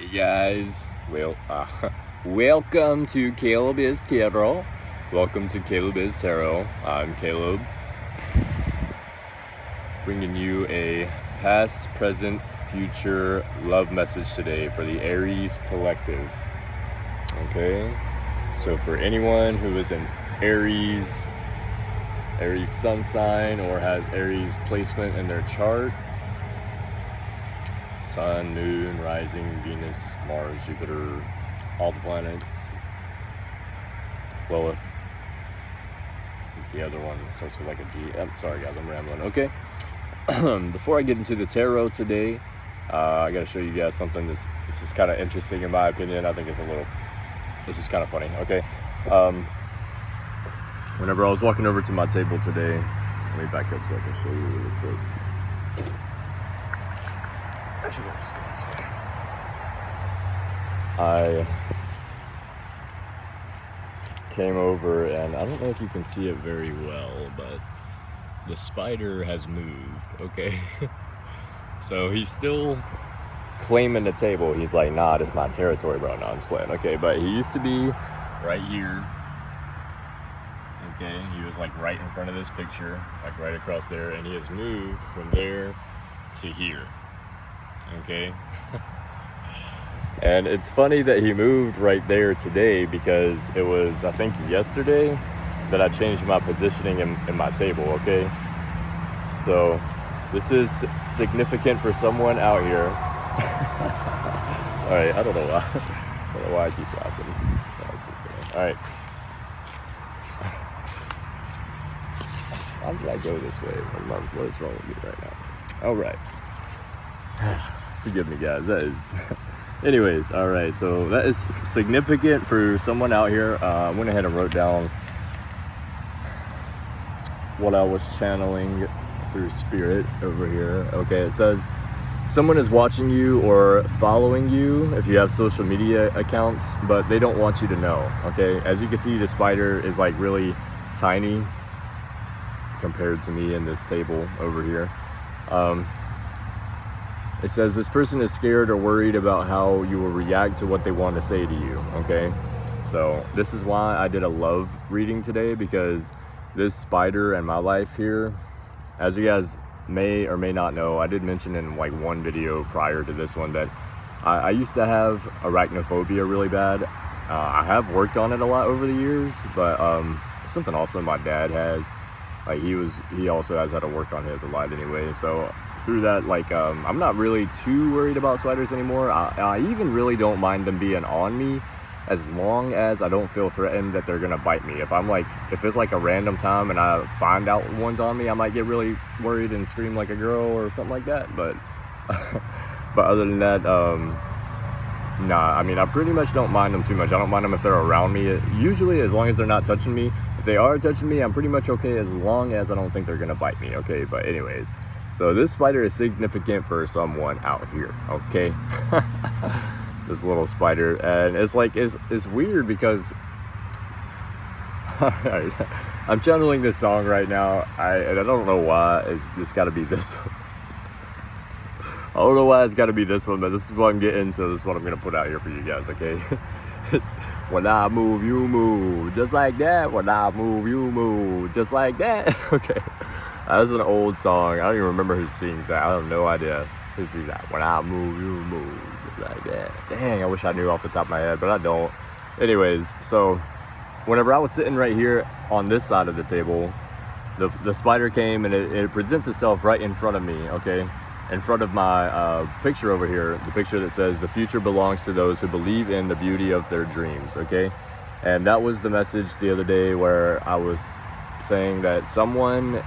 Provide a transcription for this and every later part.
Hey guys, welcome to Caleb is Tarot. Welcome to Caleb is Tarot. I'm Caleb, bringing you a past, present, future love message today for the Aries collective. Okay, so for anyone who is an Aries sun sign or has Aries placement in their chart, Sun, Moon, Rising, Venus, Mars, Jupiter, all the planets. Lilith. The other one starts with like a G. I'm sorry guys, I'm rambling. Okay. Before I get into the tarot today, I gotta show you guys something that's just kind of interesting in my opinion. I think it's just kind of funny. Okay. Whenever I was walking over to my table today, let me back up so I can show you really quick. Actually, I'll just go this way. I came over and I don't know if you can see it very well, but the spider has moved, okay? So he's still claiming the table. He's like, nah, this is my territory, bro. No, I'm just playing. Okay, but he used to be right here. Okay, he was like right in front of this picture, like right across there, and he has moved from there to here. Okay. And it's funny that he moved right there today because it was, I think, yesterday that I changed my positioning in my table. Okay, so this is significant for someone out here. Sorry, I don't know why I keep laughing. All right. Why did I go this way? What is wrong with me right now? All right. Forgive me, guys. That is. Anyways, all right. So that is significant for someone out here. I went ahead and wrote down what I was channeling through spirit over here. Okay, it says someone is watching you or following you if you have social media accounts, but they don't want you to know. Okay, as you can see, the spider is like really tiny compared to me in this table over here. It says this person is scared or worried about how you will react to what they want to say to you. Okay, so this is why I did a love reading today, because this spider in my life here, as you guys may or may not know, I did mention in like one video prior to this one that I used to have arachnophobia really bad. I have worked on it a lot over the years, but something also my dad has. Like he also has had to work on his a lot anyway. So through that, like I'm not really too worried about spiders anymore. I even really don't mind them being on me, as long as I don't feel threatened that they're gonna bite me. If it's like a random time and I find out one's on me, I might get really worried and scream like a girl or something like that. But but other than that, nah, I mean, I pretty much don't mind them too much. I don't mind them if they're around me. Usually, as long as they're not touching me. If they are touching me, I'm pretty much okay as long as I don't think they're gonna bite me. Okay, but anyways, so this spider is significant for someone out here. Okay. This little spider, and it's like it's weird because I'm channeling this song right now. And I don't know why it's got to be this one. I don't know why it's got to be this one, but this is what I'm getting, so this is what I'm gonna put out here for you guys. Okay. It's when I move, you move, just like that. When I move, you move, just like that. Okay, that's an old song. I don't even remember who sings that. I have no idea who sings that. When I move, you move, just like that. Dang, I wish I knew off the top of my head, but I don't. Anyways, so whenever I was sitting right here on this side of the table, the spider came and it presents itself right in front of me. Okay, in front of my picture over here, the picture that says the future belongs to those who believe in the beauty of their dreams. Okay, and that was the message the other day where I was saying that someone,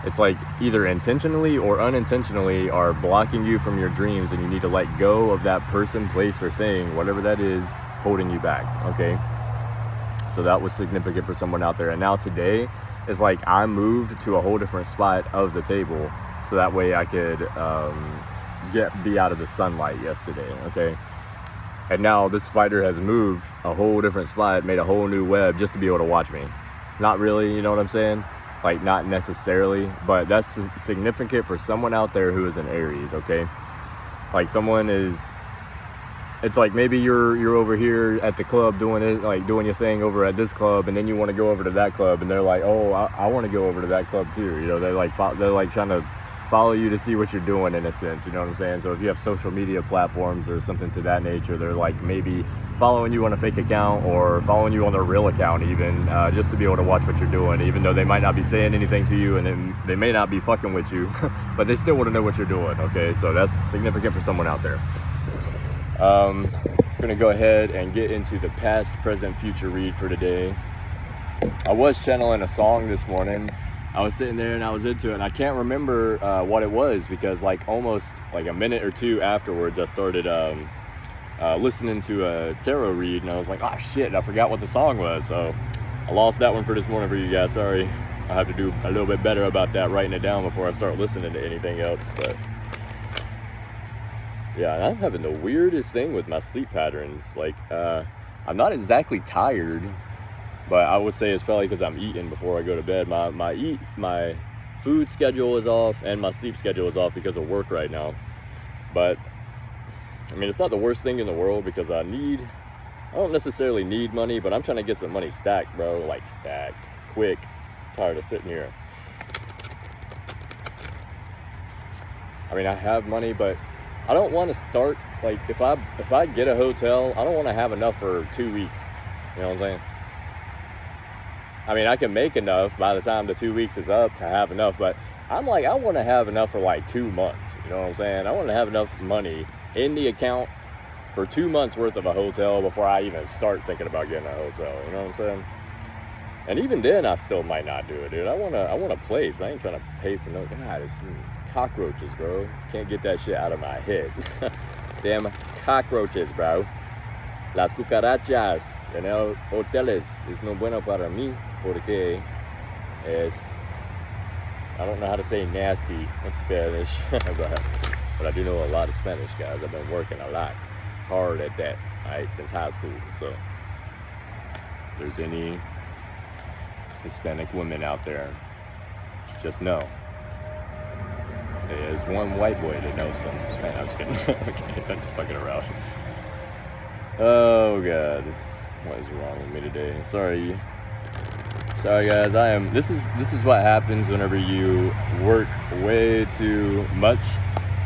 it's like either intentionally or unintentionally, are blocking you from your dreams, and you need to let go of that person, place, or thing, whatever that is, holding you back. Okay, so that was significant for someone out there. And now today is like I moved to a whole different spot of the table, so that way I could be out of the sunlight yesterday. Okay, and now this spider has moved a whole different spot, made a whole new web just to be able to watch me. Not really, you know what I'm saying? Like, not necessarily, but that's significant for someone out there who is an Aries. Okay, like someone is it's like maybe you're over here at the club doing it, like doing your thing over at this club, and then you want to go over to that club, and they're like, oh, I want to go over to that club too. You know, they're like trying to follow you to see what you're doing in a sense. You know what I'm saying? So if you have social media platforms or something to that nature, they're like maybe following you on a fake account or following you on their real account even, just to be able to watch what you're doing, even though they might not be saying anything to you and then they may not be fucking with you, but they still want to know what you're doing. Okay, so that's significant for someone out there. I'm gonna go ahead and get into the past, present, future read for today. I was channeling a song this morning. I was sitting there and I was into it, and I can't remember what it was, because like almost like a minute or two afterwards I started listening to a tarot read, and I was like, oh shit, I forgot what the song was. So I lost that one for this morning for you guys. Sorry. I have to do a little bit better about that, writing it down before I start listening to anything else. But yeah, I'm having the weirdest thing with my sleep patterns. Like, I'm not exactly tired, but I would say it's probably because I'm eating before I go to bed. My food schedule is off and my sleep schedule is off because of work right now. But I mean, it's not the worst thing in the world, because I don't necessarily need money, but I'm trying to get some money stacked, bro. Like stacked, quick. I'm tired of sitting here. I mean, I have money, but I don't want to start, like, if I get a hotel, I don't want to have enough for 2 weeks. You know what I'm saying? I mean, I can make enough by the time the 2 weeks is up to have enough, but I'm like, I want to have enough for like 2 months. You know what I'm saying? I want to have enough money in the account for 2 months worth of a hotel before I even start thinking about getting a hotel. You know what I'm saying? And even then, I still might not do it, dude. I want a place. I ain't trying to pay for no. God, it's cockroaches, bro. Can't get that shit out of my head. Damn cockroaches, bro. Las cucarachas en el hoteles es no bueno para mí porque es, I don't know how to say nasty in Spanish, but I do know a lot of Spanish, guys. I've been working a lot hard at that, right, since high school. So if there's any Hispanic women out there, just know there's one white boy that knows some Spanish. I'm just kidding. Okay, I'm just fucking around. Oh god, what is wrong with me today? Sorry guys. This is what happens whenever you work way too much.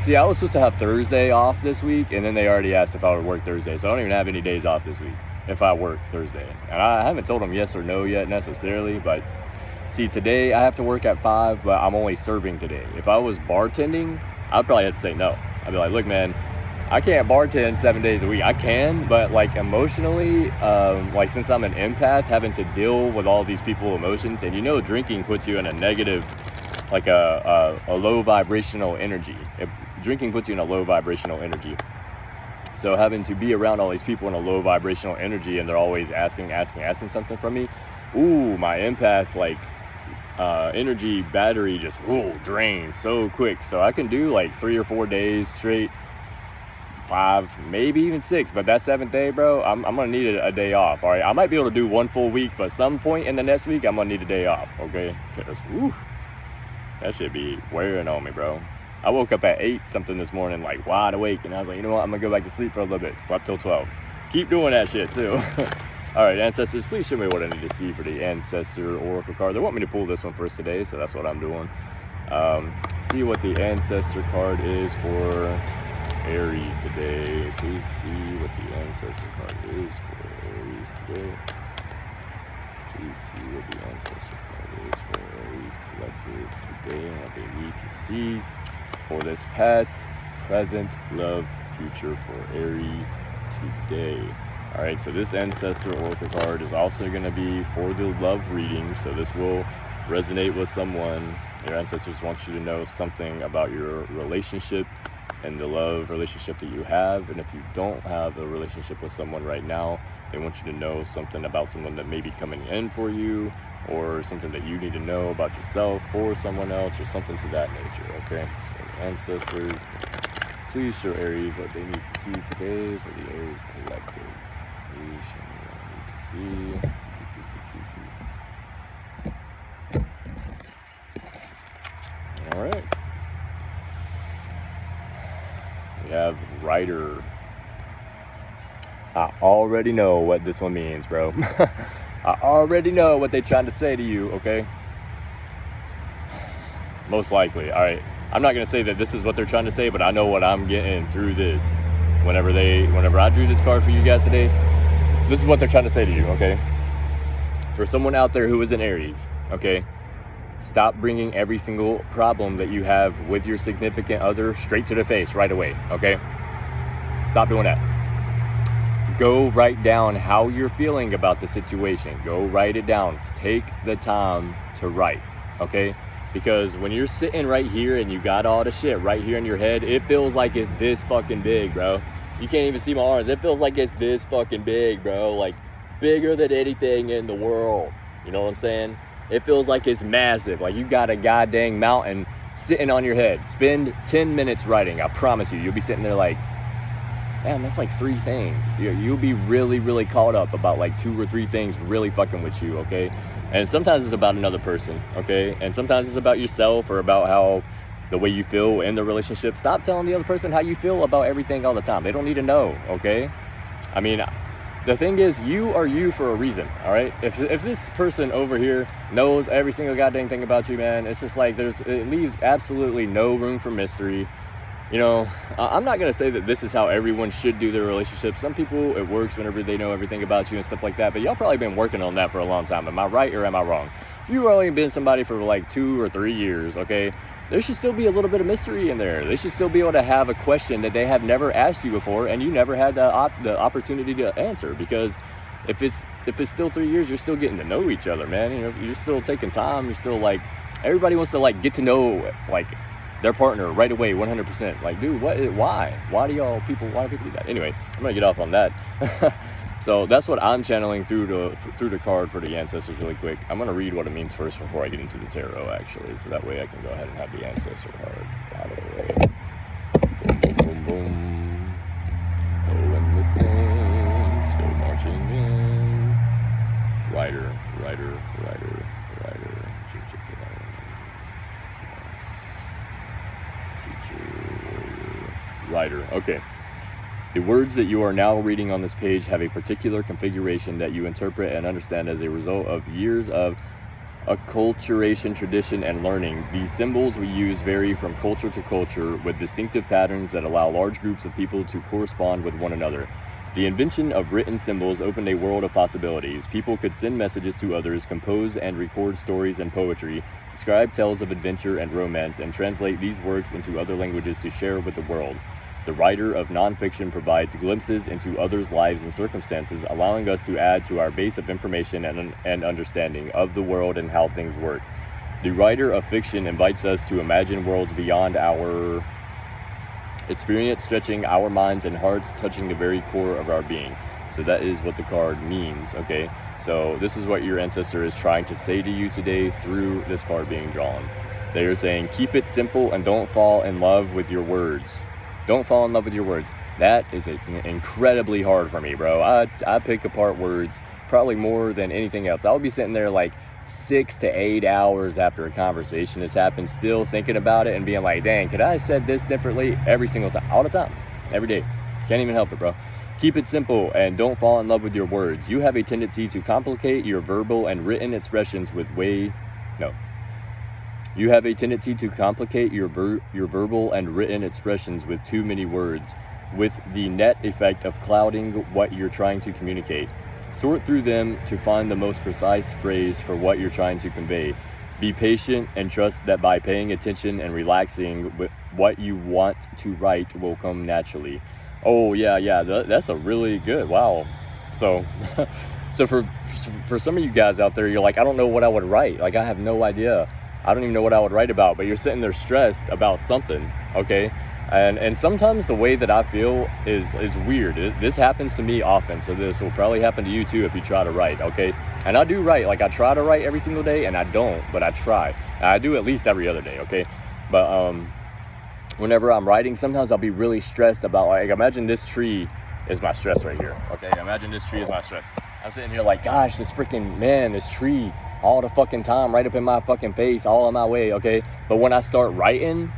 See, I was supposed to have Thursday off this week, and then they already asked if I would work Thursday, so I don't even have any days off this week if I work Thursday. And I haven't told them yes or no yet necessarily, but see, today I have to work at 5, but I'm only serving today. If I was bartending, I'd probably have to say no. I'd be like, look man, I can't bartend 7 days a week. I can, but like emotionally, like since I'm an empath, having to deal with all these people's emotions, and you know, drinking puts you in a negative, like a low vibrational energy. Drinking puts you in a low vibrational energy. So having to be around all these people in a low vibrational energy, and they're always asking something from me. Ooh, my empath, like, energy battery just drains so quick. So I can do like 3 or 4 days straight, 5, maybe even 6, but that 7th day, bro, I'm gonna need a day off. All right, I might be able to do 1 full week, but some point in the next week I'm gonna need a day off. Okay, because that should be wearing on me, bro. I woke up at 8 something this morning, like wide awake, and I was like, you know what, I'm gonna go back to sleep for a little bit. Slept till 12. Keep doing that shit too. All right, ancestors, please show me what I need to see for the ancestor oracle card. They want me to pull this one first today, so that's what I'm doing. See what the ancestor card is for Aries today. Please see what the ancestor card is for Aries today. Please see what the ancestor card is for Aries collective today, and what they need to see for this past, present, love, future for Aries today. All right, so this ancestor oracle card is also going to be for the love reading, so this will resonate with someone. Your ancestors want you to know something about your relationship and the love relationship that you have. And if you don't have a relationship with someone right now, they want you to know something about someone that may be coming in for you, or something that you need to know about yourself for someone else, or something to that nature. Okay, so ancestors, please show Aries what they need to see today for the Aries collective. Please show me what I need to see. All right. We have Rider. I already know what this one means, bro. I already know what they're trying to say to you, okay? Most likely. All right. I'm not going to say that this is what they're trying to say, but I know what I'm getting through this. Whenever I drew this card for you guys today, this is what they're trying to say to you, okay? For someone out there who is an Aries, okay? Stop bringing every single problem that you have with your significant other straight to the face right away, okay? Stop doing that. Go write down how you're feeling about the situation. Go write it down. Take the time to write, okay? Because when you're sitting right here and you got all the shit right here in your head, it feels like it's this fucking big, bro. You can't even see my arms. It feels like it's this fucking big, bro. Like, bigger than anything in the world. You know what I'm saying? It feels like it's massive. Like you got a goddamn mountain sitting on your head. Spend 10 minutes writing. I promise you. You'll be sitting there like, man, that's like 3 things. You'll be really, really caught up about like 2 or 3 things really fucking with you, okay? And sometimes it's about another person, okay? And sometimes it's about yourself or about how the way you feel in the relationship. Stop telling the other person how you feel about everything all the time. They don't need to know, okay? I mean, the thing is, you are you for a reason, all right? If this person over here knows every single goddamn thing about you, man, it's just like it leaves absolutely no room for mystery. You know, I'm not going to say that this is how everyone should do their relationship. Some people, it works whenever they know everything about you and stuff like that, but y'all probably been working on that for a long time. Am I right or am I wrong? If you've only been somebody for like 2 or 3 years, okay, there should still be a little bit of mystery in there. They should still be able to have a question that they have never asked you before and you never had the opportunity to answer. Because if it's still 3 years, you're still getting to know each other, man. You know, you're still taking time. You're still like, everybody wants to like get to know like their partner right away, 100%. Like, dude, why do people do that? Anyway, I'm gonna get off on that. So that's what I'm channeling through the card for the ancestors really quick. I'm gonna read what it means first before I get into the tarot, actually, so that way I can go ahead and have the ancestor card out of the way. Boom, boom, boom, boom. Pulling the saints, go marching in. Rider. Rider. Okay. The words that you are now reading on this page have a particular configuration that you interpret and understand as a result of years of acculturation, tradition, and learning. These symbols we use vary from culture to culture with distinctive patterns that allow large groups of people to correspond with one another. The invention of written symbols opened a world of possibilities. People could send messages to others, compose and record stories and poetry, describe tales of adventure and romance, and translate these works into other languages to share with the world. The writer of nonfiction provides glimpses into others' lives and circumstances, allowing us to add to our base of information and understanding of the world and how things work. The writer of fiction invites us to imagine worlds beyond our experience, stretching our minds and hearts, touching the very core of our being. So that is what the card means, okay? So this is what your ancestor is trying to say to you today through this card being drawn. They are saying, keep it simple and don't fall in love with your words. Don't fall in love with your words. That is incredibly hard for me, bro. I pick apart words probably more than anything else. I'll be sitting there like 6 to 8 hours after a conversation has happened, still thinking about it and being like, dang, could I have said this differently? Every single time, all the time, every day. Can't even help it, bro. Keep it simple and don't fall in love with your words. You have a tendency to complicate your verbal and written expressions with You have a tendency to complicate your verbal and written expressions with too many words, with the net effect of clouding what you're trying to communicate. Sort through them to find the most precise phrase for what you're trying to convey. Be patient and trust that by paying attention and relaxing, with what you want to write will come naturally. Oh, yeah, that's a really good, wow. So, so for some of you guys out there, you're like, I don't know what I would write. Like, I have no idea. I don't even know what I would write about, but you're sitting there stressed about something, okay? And sometimes the way that I feel is weird. This happens to me often, so this will probably happen to you too if you try to write, okay? And I do write, like I try to write every single day, and I don't, but I try. And I do at least every other day, okay? But whenever I'm writing, sometimes I'll be really stressed about, like, imagine this tree is my stress right here, okay? Imagine this tree is my stress. I'm sitting here like, gosh, this tree, all the fucking time, right up in my fucking face, all in my way, okay? But when I start writing,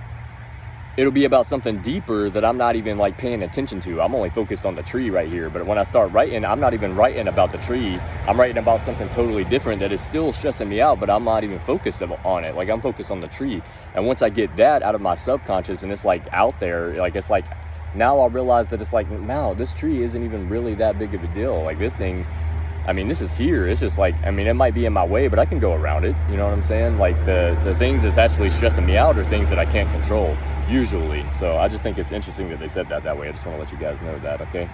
it'll be about something deeper that I'm not even like paying attention to. I'm only focused on the tree right here. But when I start writing, I'm not even writing about the tree. I'm writing about something totally different that is still stressing me out, but I'm not even focused on it. Like, I'm focused on the tree. And once I get that out of my subconscious and it's like out there, like, it's like, now I'll realize that it's like, wow, this tree isn't even really that big of a deal. Like, this thing, I mean, this is here. It's just like, I mean, it might be in my way, but I can go around it. You know what I'm saying? Like, the things that's actually stressing me out are things that I can't control, usually. So I just think it's interesting that they said that way. I just want to let you guys know that, okay?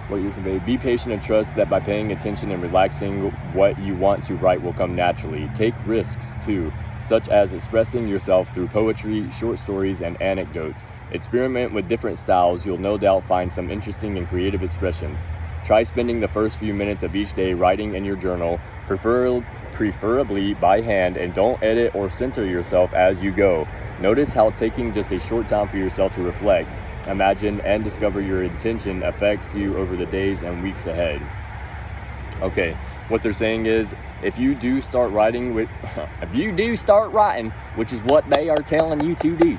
What you convey. Be patient and trust that by paying attention and relaxing, what you want to write will come naturally. Take risks, too, such as expressing yourself through poetry, short stories, and anecdotes. Experiment with different styles. You'll no doubt find some interesting and creative expressions. Try spending the first few minutes of each day writing in your journal, preferably by hand, and don't edit or censor yourself as you go. Notice how taking just a short time for yourself to reflect, imagine, and discover your intention affects you over the days and weeks ahead. Okay, what they're saying is, if you do start writing, which is what they are telling you to do,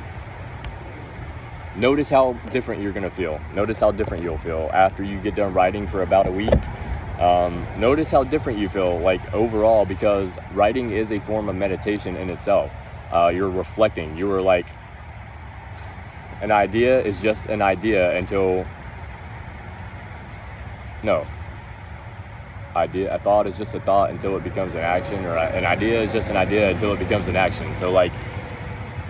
notice how different you're going to feel. Notice how different you'll feel after you get done writing for about a week. Notice how different you feel, like, overall, because writing is a form of meditation in itself. You're reflecting. You were like, an idea is just an idea until, no. A thought is just a thought until it becomes an action, or an idea is just an idea until it becomes an action. So, like,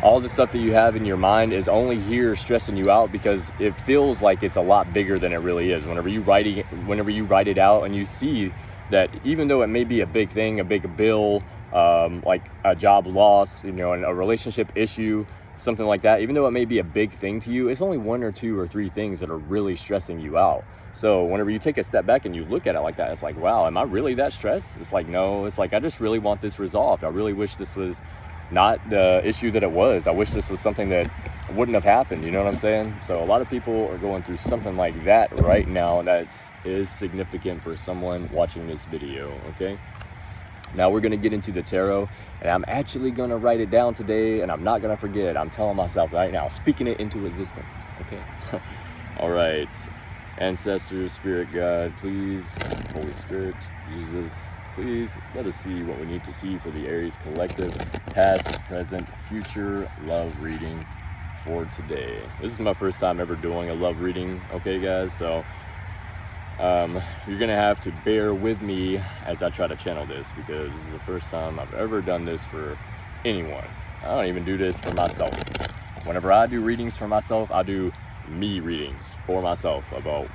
all the stuff that you have in your mind is only here stressing you out because it feels like it's a lot bigger than it really is. Whenever you write it out and you see that even though it may be a big thing, a big bill, like a job loss, you know, and a relationship issue, something like that, even though it may be a big thing to you, it's only one or two or three things that are really stressing you out. So whenever you take a step back and you look at it like that, it's like, wow, am I really that stressed? It's like, no. It's like, I just really want this resolved. I really wish this was not the issue that it was. I wish this was something that wouldn't have happened. You know what I'm saying? So a lot of people are going through something like that right now that is significant for someone watching this video, okay? Now we're going to get into the tarot, and I'm actually going to write it down today, and I'm not going to forget. I'm telling myself right now, speaking it into existence, okay? All right. Ancestors, Spirit God, please, Holy Spirit, Jesus, please let us see what we need to see for the Aries collective, past, present, future love reading for today. This is my first time ever doing a love reading, okay, guys? So you're gonna have to bear with me as I try to channel this, because this is the first time I've ever done this for anyone. I don't even do this for myself. Whenever I do readings for myself, I do me readings for myself about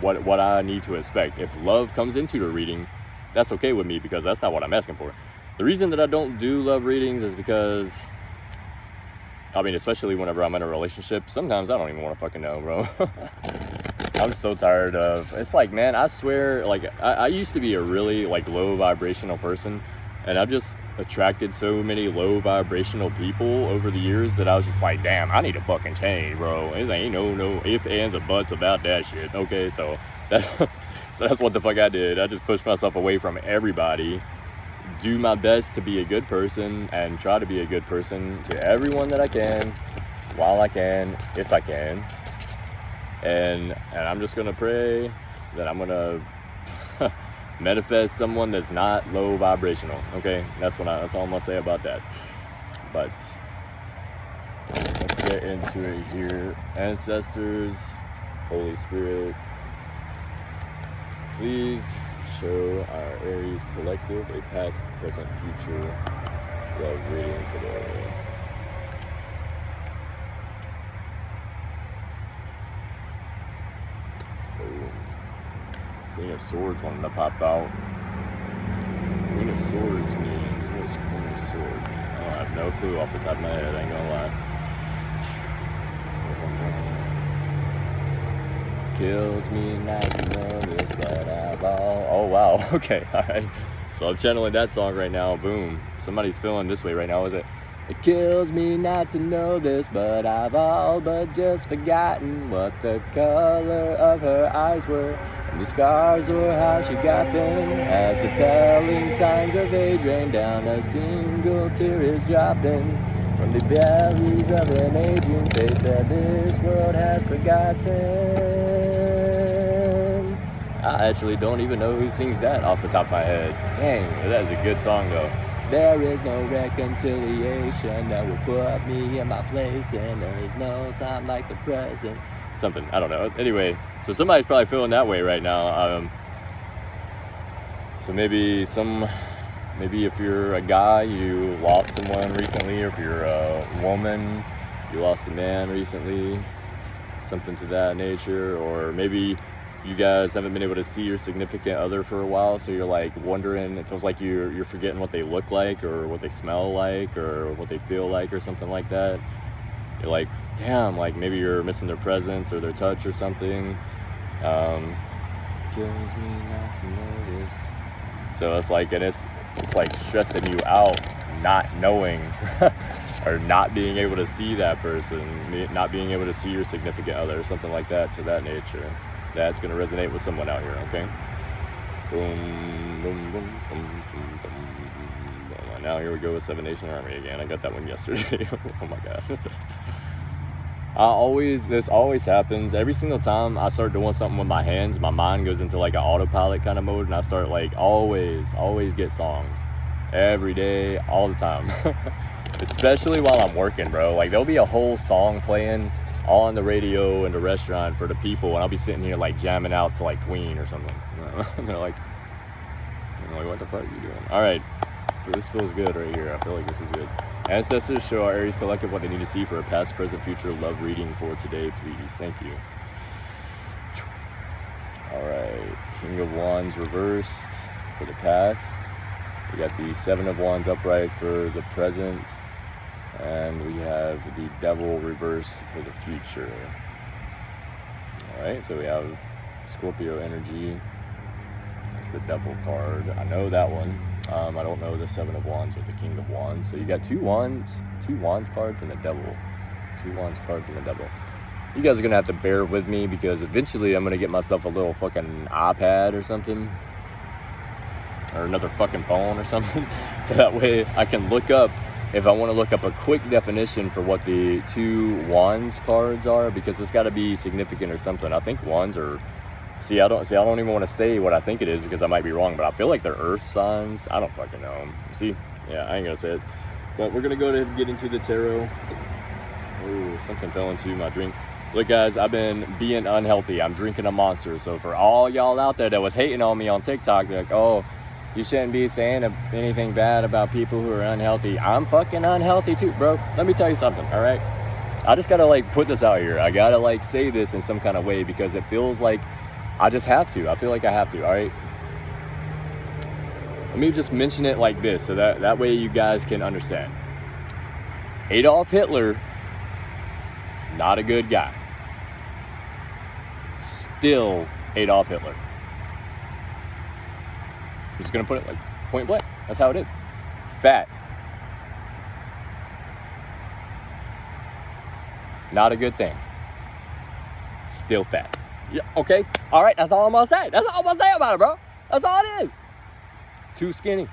what I need to expect. If love comes into the reading, that's okay with me, because that's not what I'm asking for. The reason that I don't do love readings is because, I mean, especially whenever I'm in a relationship, sometimes I don't even want to fucking know, bro. I'm so tired of, it's like, man, I swear, like, I used to be a really, like, low vibrational person, and I've just attracted so many low vibrational people over the years that I was just like, damn, I need to fucking change, bro. It ain't no ifs, ands, or buts about that shit, okay? So that's what the fuck I did. I just pushed myself away from everybody, do my best to be a good person, and try to be a good person to everyone that I can, while I can, if I can. And I'm just gonna pray that I'm gonna manifest someone that's not low vibrational, okay? That's all I'm gonna say about that. But let's get into it here. Ancestors, Holy Spirit, please show our Aries collective a past, present, future love reading today. Queen of Swords wanting to pop out. Queen of Swords means, what does Queen of Swords mean? I have no clue off the top of my head, I ain't gonna lie. Kills me not to know this, but I've all... Oh wow, okay, alright. So I'm channeling that song right now, boom. Somebody's feeling this way right now, is it? It kills me not to know this, but I've all but just forgotten what the color of her eyes were, and the scars or how she got them, as the telling signs of age rain down, a single tear is dropping from the bellies of an aging face that this world has forgotten. I actually don't even know who sings that off the top of my head. Dang, that is a good song though. There is no reconciliation that will put me in my place, and there is no time like the present. Something, I don't know. Anyway, so somebody's probably feeling that way right now. So maybe if you're a guy, you lost someone recently, or if you're a woman, you lost a man recently, something to that nature, or maybe you guys haven't been able to see your significant other for a while, so you're like wondering, it feels like you're forgetting what they look like, or what they smell like, or what they feel like, or something like that. You're like, damn, like maybe you're missing their presence or their touch or something. Kills me not to notice. So it's like, and it's like stressing you out, not knowing or not being able to see that person, not being able to see your significant other, something like that, to that nature. That's going to resonate with someone out here, okay? Boom, boom, boom, boom, boom, boom. And now here we go with Seven Nation Army again. I got that one yesterday. Oh my gosh. This always happens. Every single time I start doing something with my hands, my mind goes into like an autopilot kind of mode, and I start like always get songs. Every day, all the time. Especially while I'm working, bro. Like there'll be a whole song playing on the radio in the restaurant for the people, and I'll be sitting here like jamming out to like Queen or something. And they're like, what the fuck are you doing? All right, so this feels good right here. I feel like this is good. Ancestors, show our Aries collective what they need to see for a past, present, future love reading for today, please. Thank you. All right, King of Wands reversed for the past. We got the Seven of Wands upright for the present. And we have the Devil reversed for the future. Alright, so we have Scorpio energy. That's the Devil card. I know that one. I don't know the Seven of Wands or the King of Wands. So you got two Wands cards and the Devil. Two Wands cards and the Devil. You guys are going to have to bear with me, because eventually I'm going to get myself a little fucking iPad or something. Or another fucking phone or something. So that way I can look up, if I want to look up a quick definition for what the two Wands cards are, because it's got to be significant or something. I think Wands are, I don't even want to say what I think it is, because I might be wrong, but I feel like they're earth signs. I don't fucking know. See, yeah, I ain't gonna say it, but we're gonna go ahead and get into the tarot. Ooh, something fell into my drink. Look guys, I've been being unhealthy. I'm drinking a Monster. So for all y'all out there that was hating on me on TikTok, like, oh, you shouldn't be saying anything bad about people who are unhealthy. I'm fucking unhealthy too, bro. Let me tell you something, all right? I just gotta like put this out here. I gotta like say this in some kind of way, because it feels like I just have to. I feel like I have to, all right? Let me just mention it like this, so that way you guys can understand. Adolf Hitler, not a good guy. Still Adolf Hitler. I'm just gonna put it like point blank. That's how it is. Fat. Not a good thing. Still fat. Yeah, okay. All right, that's all I'm gonna say. That's all I'm gonna say about it, bro. That's all it is. Too skinny.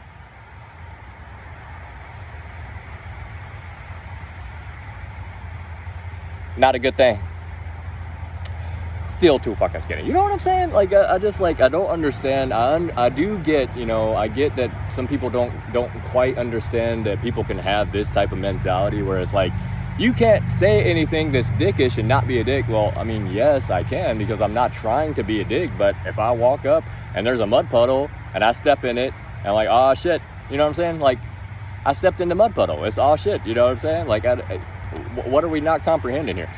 Not a good thing. Still too fucking skinny. You know what I'm saying? Like, I just like, I don't understand. I do get, you know, I get that some people don't quite understand that people can have this type of mentality where it's like, you can't say anything that's dickish and not be a dick. Well, I mean, yes, I can, because I'm not trying to be a dick. But if I walk up and there's a mud puddle and I step in it and like, oh shit, you know what I'm saying? Like, I stepped in the mud puddle. It's all shit. You know what I'm saying? Like, what are we not comprehending here?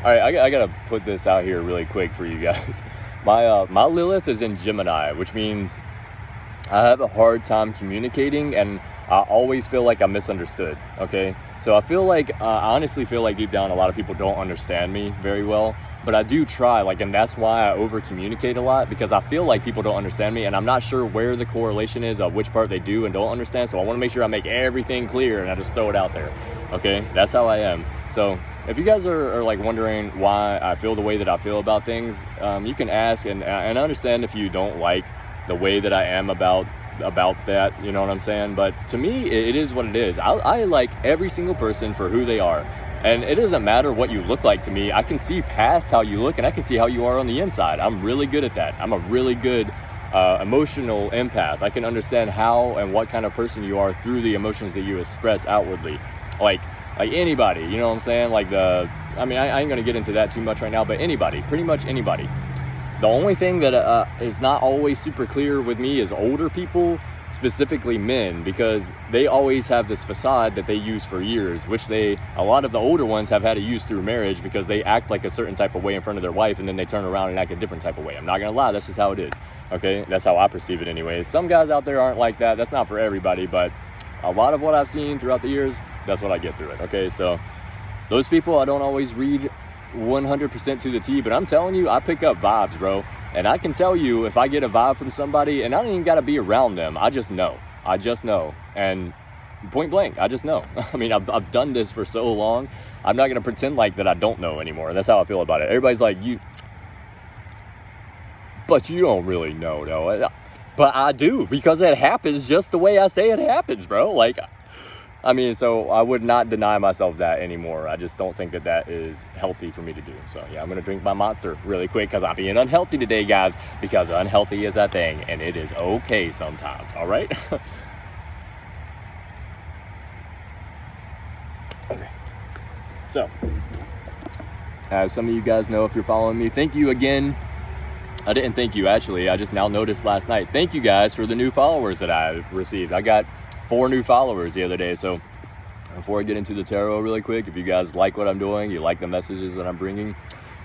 All right, I gotta put this out here really quick for you guys. My Lilith is in Gemini, which means I have a hard time communicating, and I always feel like I'm misunderstood. Okay, so I feel like I honestly feel like deep down a lot of people don't understand me very well, but I do try, like, and that's why I over communicate a lot, because I feel like people don't understand me, and I'm not sure where the correlation is of which part they do and don't understand. So I want to make sure I make everything clear, and I just throw it out there. Okay, that's how I am. So if you guys are like wondering why I feel the way that I feel about things, you can ask, and I understand if you don't like the way that I am about about that, you know what I'm saying? But to me, it is what it is. I like every single person for who they are. And it doesn't matter what you look like to me. I can see past how you look, and I can see how you are on the inside. I'm really good at that. I'm a really good emotional empath. I can understand how and what kind of person you are through the emotions that you express outwardly. Like anybody, you know what I'm saying? Like I ain't gonna get into that too much right now, but anybody, pretty much anybody. The only thing that is not always super clear with me is older people, specifically men, because they always have this facade that they use for years, which a lot of the older ones have had to use through marriage, because they act like a certain type of way in front of their wife, and then they turn around and act a different type of way. I'm not gonna lie, that's just how it is. Okay, that's how I perceive it anyway. Some guys out there aren't like that. That's not for everybody, but a lot of what I've seen throughout the years, that's what I get through it. Okay, so those people I don't always read 100% to the T, but I'm telling you, I pick up vibes, bro. And I can tell you if I get a vibe from somebody, and I don't even got to be around them. I just know. And point blank, I just know. I mean, I've done this for so long. I'm not going to pretend like that I don't know anymore. That's how I feel about it. Everybody's like, but you don't really know, though. But I do, because it happens just the way I say it happens, bro. Like, I mean, so I would not deny myself that anymore. I just don't think that that is healthy for me to do. So yeah, I'm gonna drink my Monster really quick, because I'm being unhealthy today, guys, because unhealthy is a thing, and it is okay sometimes. All right. Okay. So, as some of you guys know, if you're following me, thank you again. I didn't thank you, actually. I just now noticed last night. Thank you guys for the new followers that I received. I got 4 new followers the other day. So before I get into the tarot really quick, if you guys like what I'm doing, you like the messages that I'm bringing,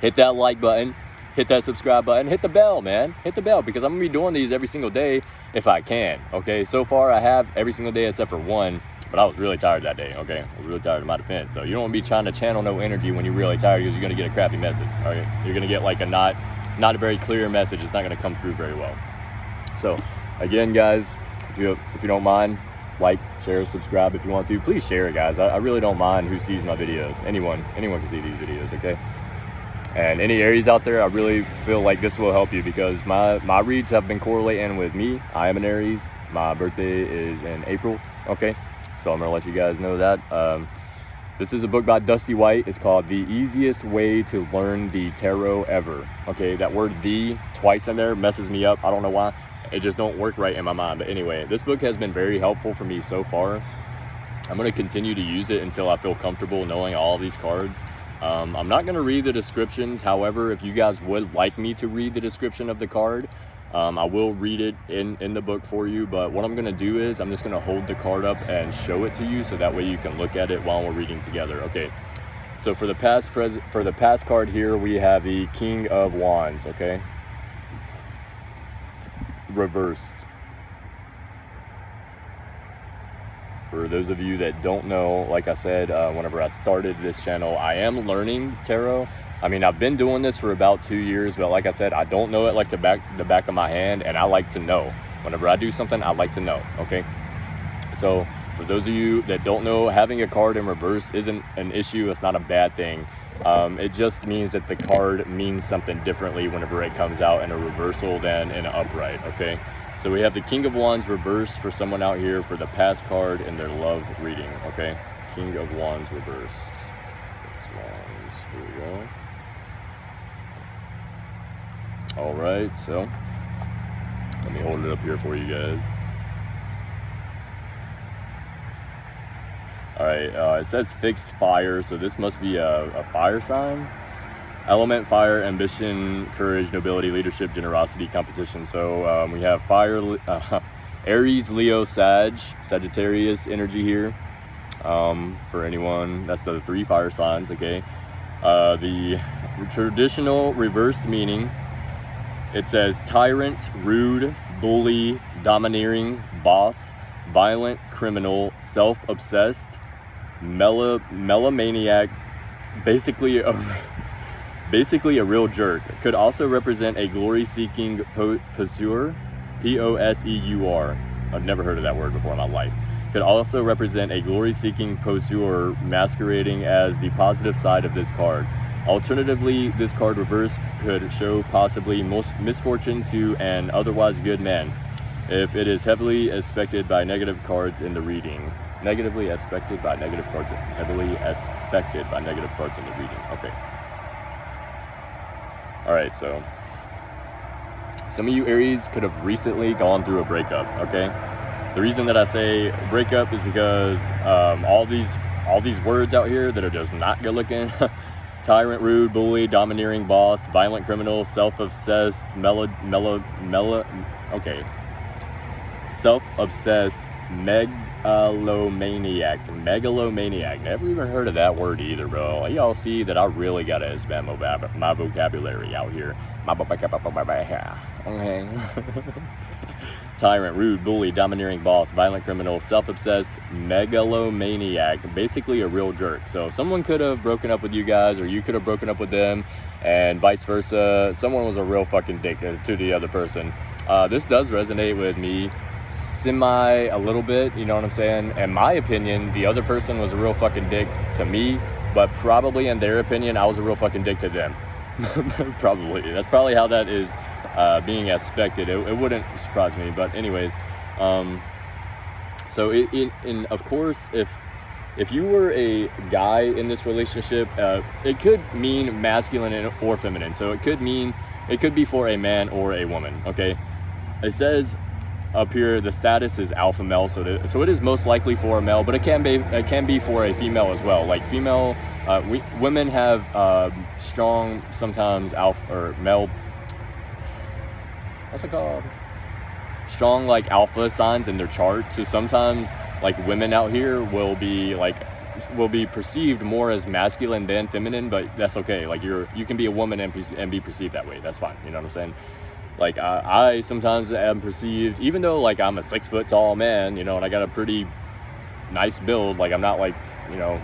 hit that like button, hit that subscribe button, hit the bell, man. Hit the bell, because I'm gonna be doing these every single day if I can. Okay, so far I have every single day except for one, but I was really tired that day. Okay, I was really tired of my defense. So you don't want to be trying to channel no energy when you're really tired, because you're gonna get a crappy message. All right, you're gonna get like a not a very clear message. It's not gonna come through very well. So again, guys, if you don't mind, like, share, subscribe if you want to. Please share it, guys. I really don't mind who sees my videos. Anyone can see these videos, okay? And any Aries out there, I really feel like this will help you, because my reads have been correlating with me. I am an Aries. My birthday is in April, okay? So I'm gonna let you guys know that. This is a book by Dusty White. It's called The Easiest Way to Learn the Tarot Ever. Okay, that word "the" twice in there messes me up. I don't know why. It just don't work right in my mind. But anyway, this book has been very helpful for me so far. I'm going to continue to use it until I feel comfortable knowing all these cards. I'm not going to read the descriptions. However, if you guys would like me to read the description of the card, I will read it in the book for you. But what I'm going to do is I'm just going to hold the card up and show it to you, so that way you can look at it while we're reading together. Okay, so for the past card here, we have the King of Wands. Okay, reversed. For those of you that don't know, like I said, whenever I started this channel, I am learning tarot. I mean, I've been doing this for about 2 years, but like I said, I don't know it like the back of my hand, and I like to know. Whenever I do something, I like to know, okay? So for those of you that don't know, having a card in reverse isn't an issue. It's not a bad thing. It just means that the card means something differently whenever it comes out in a reversal than in an upright, okay? So we have the King of Wands reversed for someone out here for the past card in their love reading, okay? King of Wands reversed. Wands, here we go. All right, so let me hold it up here for you guys. All right, it says fixed fire, so this must be a fire sign. Element: fire, ambition, courage, nobility, leadership, generosity, competition. So we have fire, Aries, Leo, Sagittarius energy here. For anyone, that's the 3 fire signs, okay? The traditional reversed meaning, it says tyrant, rude, bully, domineering, boss, violent, criminal, self-obsessed, melomaniac, basically a real jerk. It could also represent a glory-seeking poseur, P-O-S-E-U-R. I've never heard of that word before in my life. Could also represent a glory-seeking poseur, masquerading as the positive side of this card. Alternatively, this card reverse could show possibly misfortune to an otherwise good man. if it is heavily aspected by negative cards in the reading. Negatively aspected by negative cards. Heavily aspected by negative cards in the reading. Okay. Alright, so some of you Aries could have recently gone through a breakup, okay? The reason that I say breakup is because all these words out here that are just not good looking. Tyrant, rude, bully, domineering boss, violent criminal, self-obsessed, self-obsessed, megalomaniac. Never even heard of that word either, bro. Y'all see that I really gotta expand my vocabulary out here. Okay. Tyrant, rude, bully, domineering boss, violent criminal, self-obsessed, megalomaniac, basically a real jerk. So someone could have broken up with you guys, or you could have broken up with them, and vice versa. Someone was a real fucking dick to the other person. This does resonate with me a little bit, you know what I'm saying? In my opinion, the other person was a real fucking dick to me, but probably in their opinion, I was a real fucking dick to them. Probably. That's probably how that is being aspected. It wouldn't surprise me, but anyways, so of course, if you were a guy in this relationship, it could mean masculine or feminine. So it could be for a man or a woman. Okay, it says up here the status is alpha male, so it is most likely for a male, but it can be for a female as well. Like female, women have strong sometimes alpha or male. What's it called? Strong like alpha signs in their chart. So sometimes like women out here will be perceived more as masculine than feminine, but that's okay. Like you can be a woman and be perceived that way. That's fine. You know what I'm saying? Like I sometimes am perceived, even though like I'm a 6 foot tall man, you know, and I got a pretty nice build. Like I'm not like, you know,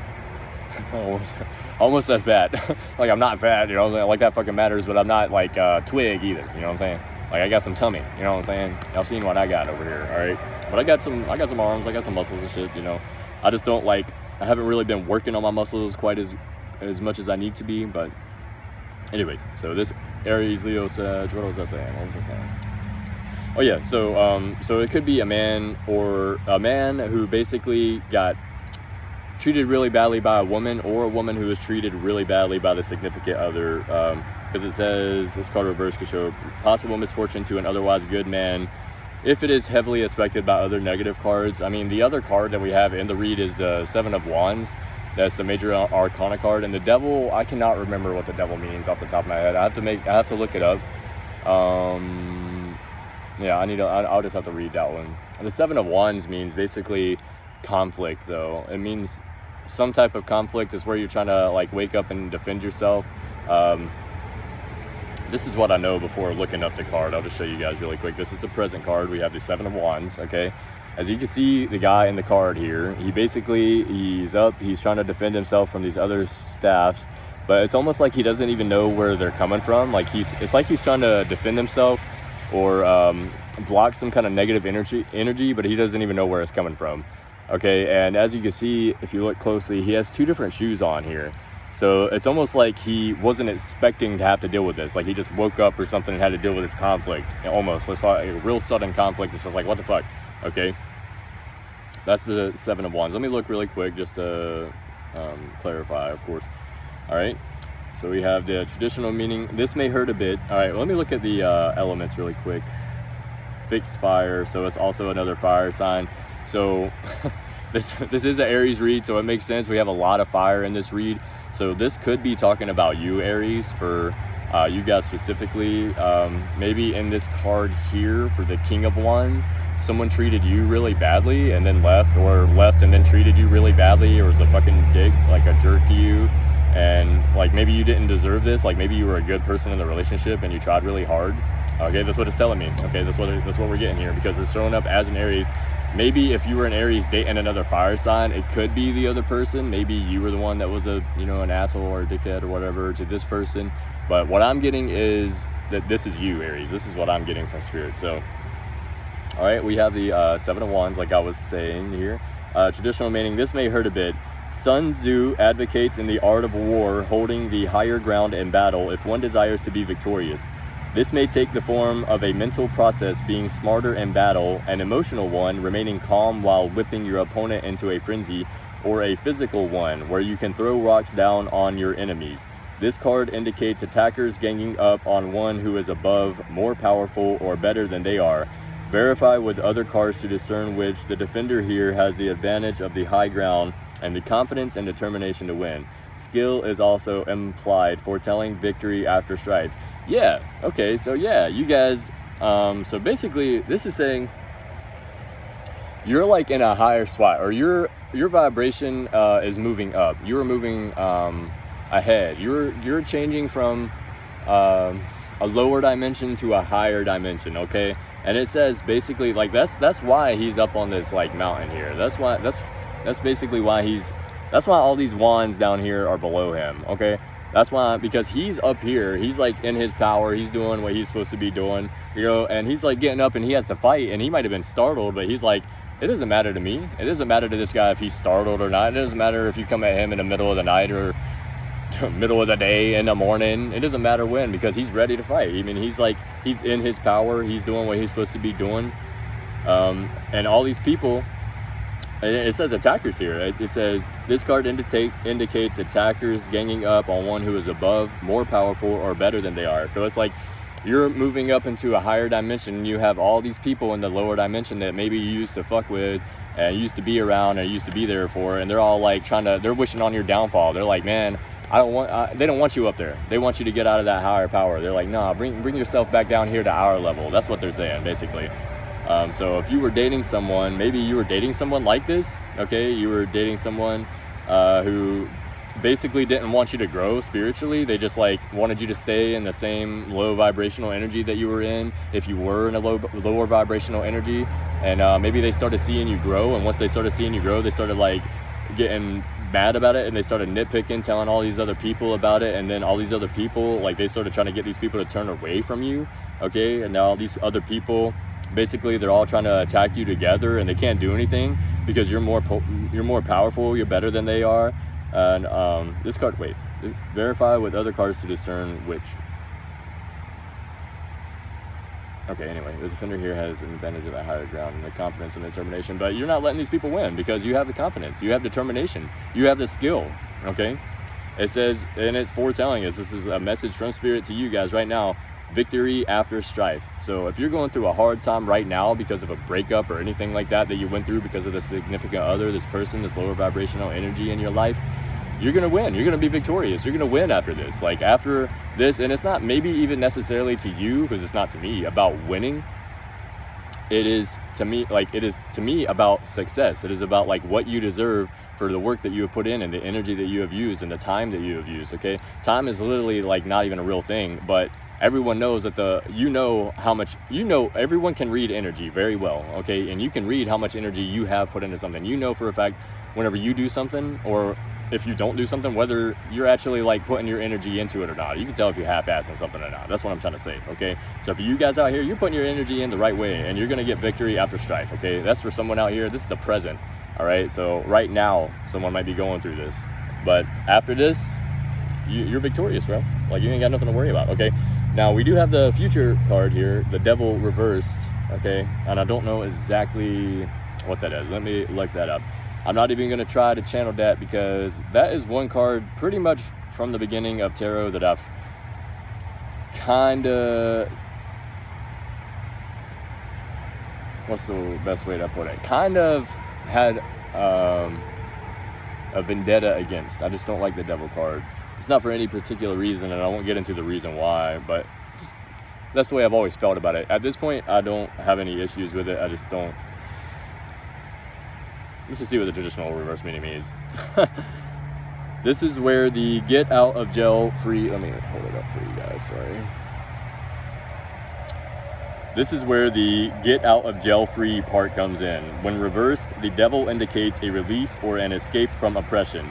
almost that fat. Like I'm not fat, you know, like that fucking matters, but I'm not like twig either. You know what I'm saying? Like I got some tummy, you know what I'm saying? Y'all seen what I got over here, all right? But I got some arms, I got some muscles and shit, you know. I just don't I haven't really been working on my muscles quite as much as I need to be, but anyways, so this Aries, Leo, Sag, what was I saying? Oh yeah, so it could be a man who basically got treated really badly by a woman, or a woman who was treated really badly by the significant other, because it says this card reverse could show possible misfortune to an otherwise good man if it is heavily aspected by other negative cards. I mean, the other card that we have in the read is the 7 of Wands. That's the major arcana card, and the devil, I cannot remember what the devil means off the top of my head. I have to look it up. Yeah, I'll just have to read that one. The 7 of Wands means basically conflict, though. It means some type of conflict is where you're trying to like wake up and defend yourself. This is what I know before looking up the card. I'll just show you guys really quick. This is the present card. We have the 7 of Wands, okay? As you can see, the guy in the card here, he's trying to defend himself from these other staffs, but it's almost like he doesn't even know where they're coming from. Like it's like he's trying to defend himself or block some kind of negative energy, but he doesn't even know where it's coming from. Okay, and as you can see, if you look closely, he has 2 different shoes on here. So it's almost like he wasn't expecting to have to deal with this. Like he just woke up or something and had to deal with this conflict. Almost, it's like a real sudden conflict. It's just like, what the fuck? Okay, that's the 7 of Wands. Let me look really quick just to clarify, of course. All right, so we have the traditional meaning. This may hurt a bit. All right, let me look at the elements really quick. Fixed fire, so it's also another fire sign. So this is an Aries read, so it makes sense. We have a lot of fire in this read. So this could be talking about you, Aries, for you guys specifically. Maybe in this card here for the King of Wands, someone treated you really badly and then left, or left and then treated you really badly, or was a fucking dick, like a jerk to you. And like maybe you didn't deserve this. Like maybe you were a good person in the relationship and you tried really hard. Okay, that's what it's telling me. Okay, that's what we're getting here, because it's showing up as an Aries. Maybe if you were an Aries dating another fire sign, it could be the other person. Maybe you were the one that was an asshole or a dickhead or whatever to this person. But what I'm getting is that this is you, Aries. This is what I'm getting from Spirit. So, all right, we have the 7 of Wands, like I was saying here. Traditional meaning, this may hurt a bit. Sun Tzu advocates in the art of war, holding the higher ground in battle if one desires to be victorious. This may take the form of a mental process, being smarter in battle, an emotional one, remaining calm while whipping your opponent into a frenzy, or a physical one, where you can throw rocks down on your enemies. This card indicates attackers ganging up on one who is above, more powerful, or better than they are. Verify with other cards to discern which. The defender here has the advantage of the high ground and the confidence and determination to win. Skill is also implied, foretelling victory after strife. Yeah, okay, so yeah, you guys, so basically this is saying you're like in a higher spot, or your vibration is moving up. You're moving ahead. You're changing from a lower dimension to a higher dimension, okay? And it says basically like that's why he's up on this like mountain here. That's basically why that's why all these wands down here are below him, okay? That's why, because he's up here, he's like in his power, he's doing what he's supposed to be doing, you know, and he's like getting up and he has to fight, and he might have been startled, but he's like, it doesn't matter to me. It doesn't matter to this guy if he's startled or not. It doesn't matter if you come at him in the middle of the night or middle of the day, in the morning. It doesn't matter when, because he's ready to fight. I mean, he's in his power, he's doing what he's supposed to be doing. And all these people, it says attackers here. It says this card indicates attackers ganging up on one who is above, more powerful, or better than they are. So it's like you're moving up into a higher dimension. You have all these people in the lower dimension that maybe you used to fuck with and used to be around and used to be there for, and they're all like they're wishing on your downfall. They're like, man, they don't want you up there. They want you to get out of that higher power. They're like, nah, bring yourself back down here to our level. That's what they're saying, basically. So if you were dating someone, maybe you were dating someone like this, okay? You were dating someone who basically didn't want you to grow spiritually. They just like wanted you to stay in the same low vibrational energy that you were in, if you were in a lower vibrational energy. And maybe they started seeing you grow, and once they started seeing you grow, they started like getting mad about it, and they started nitpicking, telling all these other people about it, and then all these other people, like, they started trying to get these people to turn away from you, okay? And now all these other people, basically they're all trying to attack you together, and they can't do anything because you're more powerful, you're better than they are. And this card, wait, verify with other cards to discern which. Okay, anyway, the defender here has an advantage of that higher ground and the confidence and determination, but you're not letting these people win because you have the confidence, you have determination, you have the skill, okay? It says, and it's foretelling us, this is a message from Spirit to you guys right now, victory after strife. So if you're going through a hard time right now because of a breakup or anything like that you went through because of the significant other, this person, this lower vibrational energy in your life, you're going to win. You're going to be victorious. You're going to win after this. Like after this, and it's not maybe even necessarily to you, because it's not to me about winning. It is to me about success. It is about like what you deserve for the work that you have put in and the energy that you have used and the time that you have used, okay? Time is literally like not even a real thing, but everyone knows that everyone can read energy very well, okay? And you can read how much energy you have put into something. You know for a fact whenever you do something, or if you don't do something, whether you're actually like putting your energy into it or not. You can tell if you're half-assing something or not. That's what I'm trying to say, okay? So for you guys out here, you're putting your energy in the right way, and you're gonna get victory after strife, okay? That's for someone out here. This is the present, all right? So right now, someone might be going through this, but after this, you're victorious, bro. Like, you ain't got nothing to worry about, okay? Now, we do have the future card here, the Devil reversed, okay? And I don't know exactly what that is. Let me look that up. I'm not even going to try to channel that, because that is one card pretty much from the beginning of tarot that I've kind of, what's the best way to put it? Kind of had a vendetta against. I just don't like the Devil card. It's not for any particular reason, and I won't get into the reason why, but just, that's the way I've always felt about it. At this point, I don't have any issues with it. I just don't. Let's just see what the traditional reverse meaning means. This is where the get out of jail free, let me hold it up for you guys, sorry. This is where the get out of jail free part comes in. When reversed, the Devil indicates a release or an escape from oppression.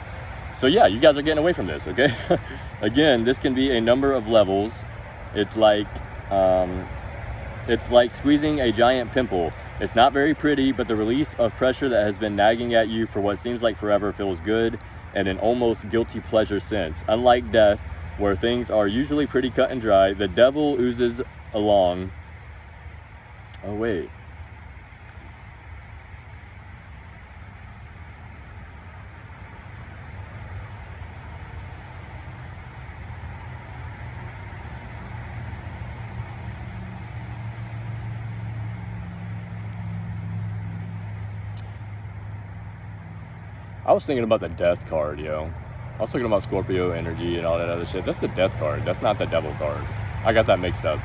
So yeah, you guys are getting away from this, okay? Again, this can be a number of levels. It's like squeezing a giant pimple. It's not very pretty, but the release of pressure that has been nagging at you for what seems like forever feels good, and an almost guilty pleasure sense. Unlike death, where things are usually pretty cut and dry. The devil oozes along. Oh, wait. I was thinking about the death card, yo. I was talking about Scorpio energy and all that other shit. That's the death card. That's not the devil card. I got that mixed up.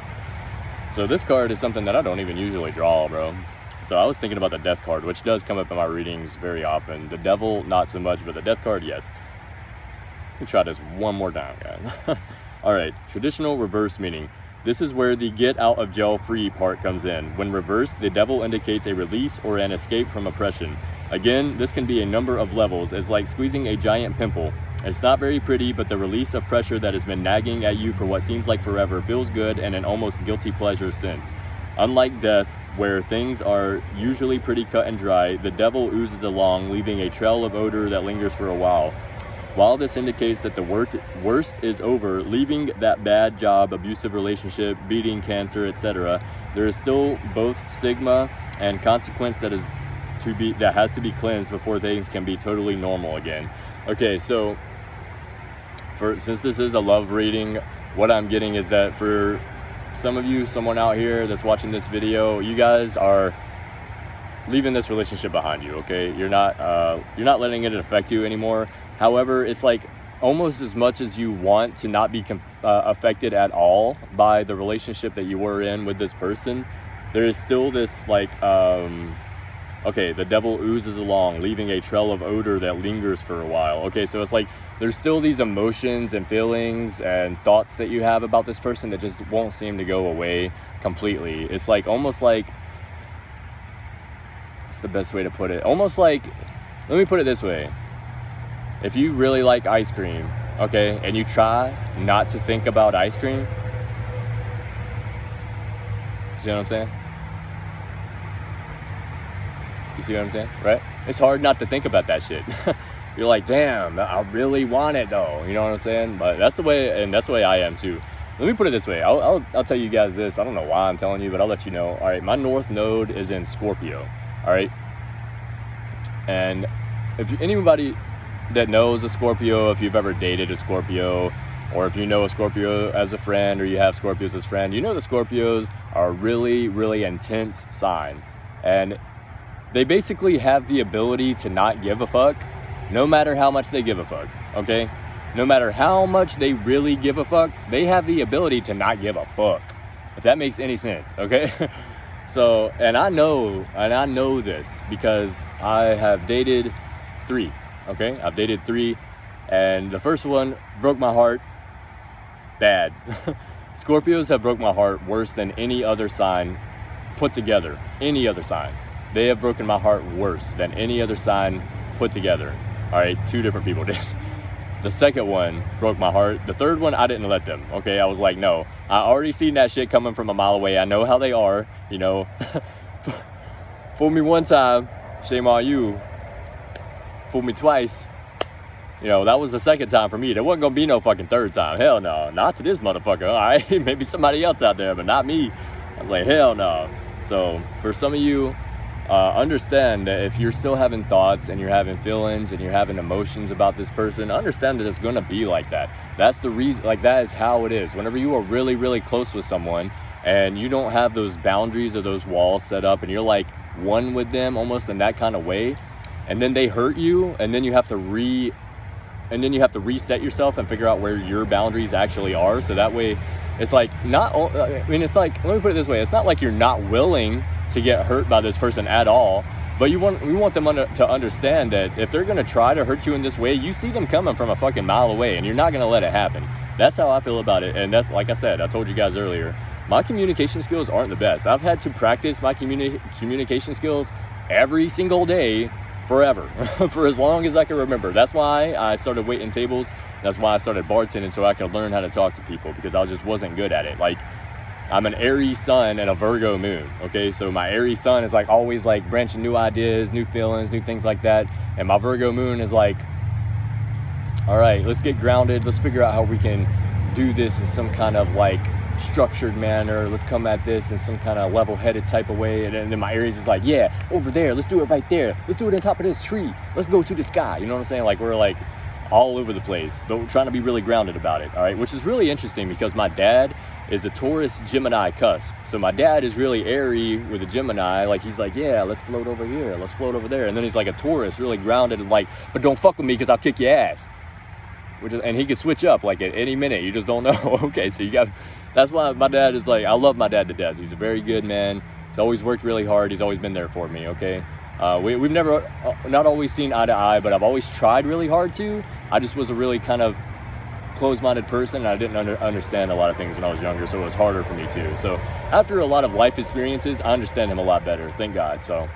So this card is something that I don't even usually draw, bro. So I was thinking about the death card, which does come up in my readings very often. The devil, not so much, but the death card, yes. Let me try this one more time, guys. All right, traditional reverse meaning. This is where the get out of jail free part comes in. When reversed, the devil indicates a release or an escape from oppression. Again, this can be a number of levels. It's like squeezing a giant pimple. It's not very pretty, but the release of pressure that has been nagging at you for what seems like forever feels good and an almost guilty pleasure since. Unlike death, where things are usually pretty cut and dry, the devil oozes along, leaving a trail of odor that lingers for a while. While this indicates that the worst is over, leaving that bad job, abusive relationship, beating, cancer, etc., there is still both stigma and consequence that has to be cleansed before things can be totally normal again. Okay, so since this is a love reading, what I'm getting is that for some of you, someone out here that's watching this video, you guys are leaving this relationship behind you. Okay, you're not letting it affect you anymore. However, it's like almost as much as you want to not be affected at all by the relationship that you were in with this person, there is still this like okay, the devil oozes along, leaving a trail of odor that lingers for a while. Okay, so it's like there's still these emotions and feelings and thoughts that you have about this person that just won't seem to go away completely. It's like almost like, what's the best way to put it? Almost like, let me put it this way. If you really like ice cream, okay, and you try not to think about ice cream, see what I'm saying? You see what I'm saying, right? It's hard not to think about that shit. You're like, damn, I really want it though. You know what I'm saying? But that's the way, and that's the way I am too. Let me put it this way. I'll tell you guys this. I don't know why I'm telling you, but I'll let you know. All right, my North Node is in Scorpio. All right, and if anybody that knows a Scorpio, if you've ever dated a Scorpio, or if you know a Scorpio as a friend, or you have Scorpios as friend, you know the Scorpios are a really, really intense sign, and they basically have the ability to not give a fuck, no matter how much they give a fuck, okay? No matter how much they really give a fuck, they have the ability to not give a fuck, if that makes any sense, okay? So, and I know this because I have dated 3, okay? I've dated 3, and the first one broke my heart bad. Scorpios have broke my heart worse than any other sign put together, any other sign. They have broken my heart worse than any other sign put together. All right, 2 different people did. The second one broke my heart. The third one, I didn't let them, okay? I was like, no, I already seen that shit coming from a mile away. I know how they are, you know. Fool me one time, shame on you. Fool me twice. You know, that was the second time for me. There wasn't gonna be no fucking third time. Hell no, not to this motherfucker. All right, maybe somebody else out there, but not me. I was like, hell no. So for some of you, understand that if you're still having thoughts and you're having feelings and you're having emotions about this person, understand that it's going to be like that. That's the reason, like that is how it is. Whenever you are really, really close with someone and you don't have those boundaries or those walls set up and you're like one with them almost in that kind of way, and then they hurt you, and then you have to reset yourself and figure out where your boundaries actually are. So that way it's like it's like, let me put it this way, it's not like you're not willing to get hurt by this person at all, but we want them to understand that if they're going to try to hurt you in this way, you see them coming from a fucking mile away and you're not going to let it happen. That's how I feel about it. And that's, like I said, I told you guys earlier, my communication skills aren't the best. I've had to practice my communication skills every single day forever for as long as I can remember. That's why I started waiting tables. That's why I started bartending, so I could learn how to talk to people, because I just wasn't good at it. Like, I'm an Aries sun and a Virgo moon, okay? So my Aries sun is like always like branching new ideas, new feelings, new things like that. And my Virgo moon is like, all right, let's get grounded. Let's figure out how we can do this in some kind of like structured manner. Let's come at this in some kind of level-headed type of way. And then my Aries is like, yeah, over there, let's do it right there, let's do it on top of this tree, let's go to the sky. You know what I'm saying? Like, we're like all over the place, but we're trying to be really grounded about it. All right, which is really interesting because my dad is a Taurus Gemini cusp. So my dad is really airy with a Gemini. Like, he's like, yeah, let's float over here, let's float over there. And then he's like a Taurus, really grounded and like, but don't fuck with me because I'll kick your ass. And he can switch up like at any minute. You just don't know. Okay, so you got, that's why my dad is like, I love my dad to death. He's a very good man. He's always worked really hard. He's always been there for me, okay? We've never, not always seen eye to eye, but I've always tried really hard to. I just was a really kind of closed-minded person, and I didn't understand a lot of things when I was younger, so it was harder for me too. So after a lot of life experiences, I understand him a lot better, thank God. So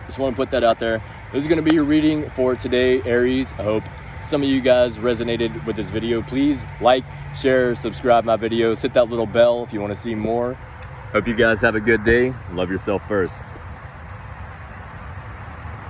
just want to put that out there. This is going to be your reading for today, Aries. I hope some of you guys resonated with this video. Please like, share, subscribe my videos, hit that little bell if you want to see more. Hope you guys have a good day. Love yourself first.